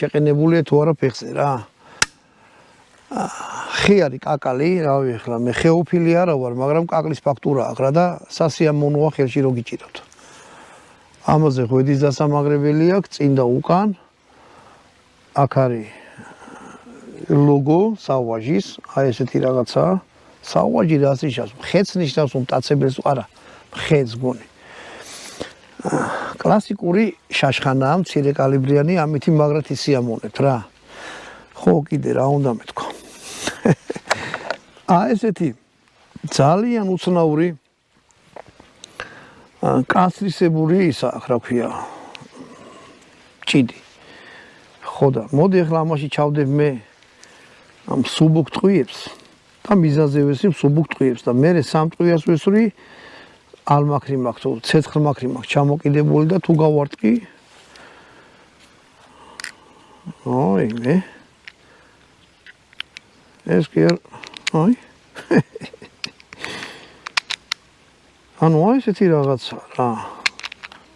შეყენებულია თუ არა ფეხზე რა. ხიარი კაკალი, რავი ახლა მე ხეოფილი არა ვარ, მაგრამ კაკლის ფაქტურა აქვს რა და სასიამოვნოა ხელში რო გიჭიროთ. ამაზე ღვედის დასამაგრებელი აქვს წინ და უკან. აქ არის ლოგო საუაჟის, აი ესეთი რაღაცაა. საუაჟი რას ნიშნავს? ხეთს ნიშნავს უმტაცებელს არა, ხეთს გონი. კლასიკური შაშხანაა, მცირე კალიბრიანი, ამითი მაგრად ისიამოვნებთ რა. ხო, კიდე რა უნდა მეთქვა. ესეთი ძალიან უცნაური კასრისებური ისა, რა ქვია, ჭიდი. ხო და მოდი ახლა ამაში ჩავდებ მე ამ სუბუქ ტყვიებს და მიზანზე ვესი სუბუქ ტყვიებს და მე სამტყვიას ვესვრი ალმაქრი მაქვს თუ ცეცხლმაქრი მაქვს ჩამოკიდებული და თუ გავარტყი ой მე ეს კი ой ანუ ესეთი რაღაცა რა